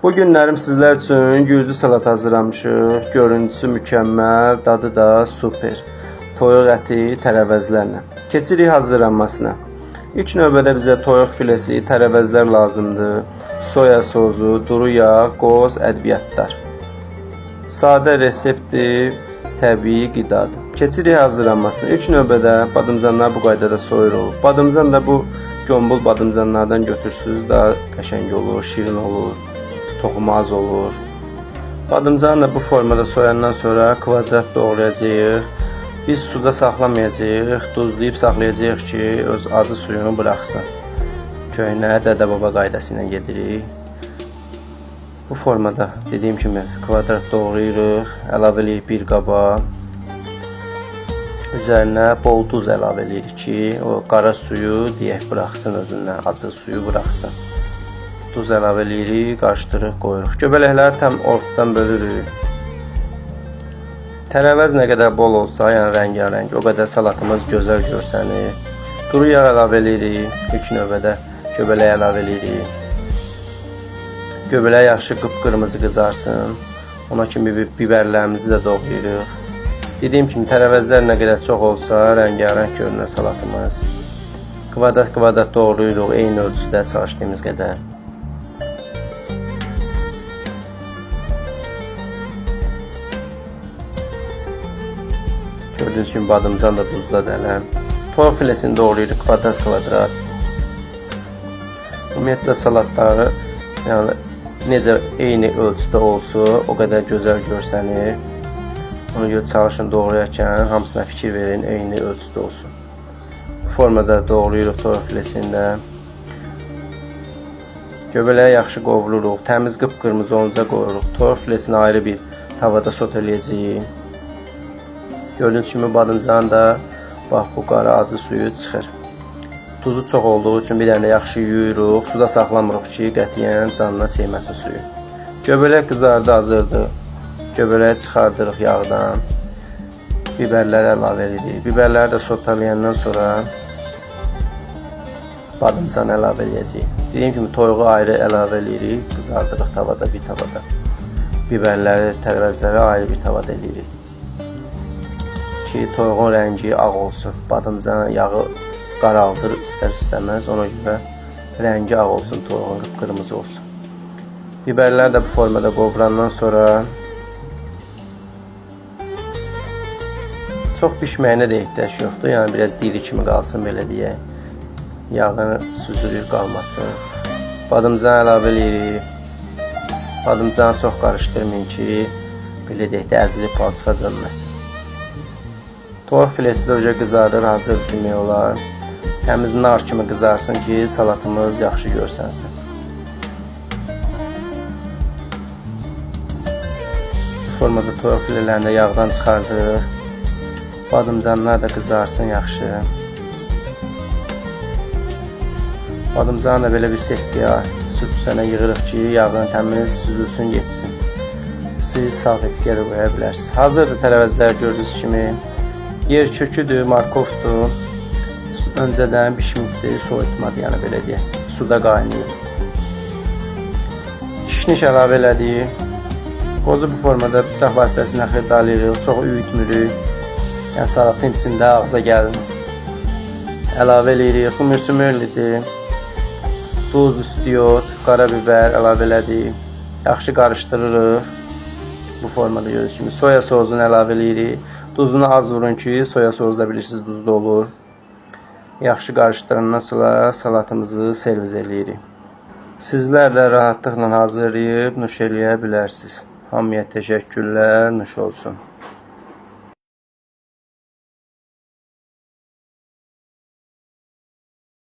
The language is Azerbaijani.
Bu günlərim sizlər üçün güclü salat hazırlamışıq. Görüntüsü mükəmməl, dadı da super. Toyuq əti tərəvəzlərlə. Keçirik hazırlanmasına. İlk növbədə bizə toyuq filesi, tərəvəzlər lazımdır. Soya sosu, duru yağ, qoz, ədviyyatlar. Sadə reseptdir, təbii qidadır. Keçirik hazırlanmasına. İlk növbədə badımcanları bu qaydada soyuruq. Badımcan da bu gömbul badımcanlardan götürsünüz, daha qəşəng olur, şirin olur. Toxumu az olur. Badımcanı da bu formada soyandan sonra kvadrat doğrayacağıq. Biz suda saxlamayacağıq, duzlayıb saxlayacağıq ki, öz acı suyunu buraxsın. Köhnə dədə-baba qaydası ilə gedirik. Bu formada dediyim kimi kvadrat doğrayırıq, əlavə edirik bir qaba. Üzərinə bol duz əlavə edirik ki, o qara suyu deyək buraxsın özündən, acı suyu buraxsın. Duz əlavə edirik, qarışdırıq, qoyuruq. Göbələkləri tam ortadan bölürük. Tərəvəz nə qədər bol olsa, yəni rəngarəng, o qədər salatımız gözəl görsənir. Duru yağ əlavə edirik, ilk növbədə göbələyə əlavə edirik. Göbələk yaxşı qıpqırmızı qızarsın. Ona kimi biberlərimizi də doğrayırıq. Dediyim kimi tərəvəzlər nə qədər çox olsa, rəngarəng görünər salatımız. Kvadrat doğrayırıq, eyni ölçüdə çalışdığımız qədər. Gördüğünüz kimi badımcan da duzla dələm. Toyuq filesini doğrayırıq kvadrat. Ümumiyyətlə salatları yəni necə eyni ölçüdə olsa, o qədər gözəl görsənir. Ona görə çalışın doğrayarkən hamısına fikir verin, eyni ölçüdə olsun. Bu formada doğrayırıq toyuq filesini də. Göbələyə yaxşı qovururuq, təmiz qıpqırmızı olunca qoyuruq. Toyuq filesini ayrı bir tavada soteləyəcəyik. Gördüğünüz kimi badımcan da bax bu qara acı suyu çıxır. Tuzu çox olduğu üçün bir dənə də yaxşı yuyuruq. Suda saxlamırıq ki, qətiyyən canına çeyməsin suyu. Göbələk qızardı, hazırdır. Göbələyi çıxardırıq yağdan. Biberləri əlavə edirik. Biberləri də sotalayandan sonra badımcanı əlavə edəcəyik. Dediyim kimi toyuğu ayrı əlavə edirik. Qızardırıq tavada, bir tavada. Biberləri, tərəvəzləri ayrı bir tavada edirik. Ki toyuğun rəngi ağ olsun. Badımcan yağı qaraldır istər-istəməz. Ona görə rəngi ağ olsun, toyuğun qıpqırmızı olsun. Biberlər də bu formada qovurandan sonra çox pişməyinə də ehtiyac yoxdur. Yəni biraz diri kimi qalsın, belə deyək. Yağını süzülür qalmasın. Badımcan əlavə edirik. Badımcanı çox qarışdırmayın ki, belə deyək də əzilib palçığa dönməsin. Toyuq filesi də qızarır, hazır demək olar. Təmiz nar kimi qızarsın ki, salatımız yaxşı görsənsin. Bu formada toyuq filelerini də yağdan çıxardırıq. Badımcanlar da qızarsın yaxşı. Badımcanı da belə bir sehtiya süt üstünə yığırıq ki, yağdan təmiz süzülsün, geçsin. Siz salfetkəyə qoya bilərsiniz. Hazırdır tərəvəzlər gördüyünüz kimi. Yer köküdür, markovdur. Öncədən bişmikdir, soyutmadı, yəni belə deyək. Suda qaynayır. Kişniş əlavə elədik. Qozu bu formada bıçaq vasitəsilə xırdalayırıq, çox üyütmürük. Yəni salatın içində ağza gəlin. Əlavə eləyirik, xümür-sümürlidir. Duz, istiot, qarabiber əlavə elədik. Yaxşı qarışdırırıq. Bu formada gördüyünüz kimi soya sosunu əlavə eləyirik. Duzunu az vurun ki, soya sosu da bilirsiniz duzlu olur. Yaxşı qarışdırandan sonra salatımızı servis eləyirik. Sizlər də rahatlıqla hazırlayıb nuş eləyə bilərsiniz. Hamıya təşəkkürlər, nuş olsun.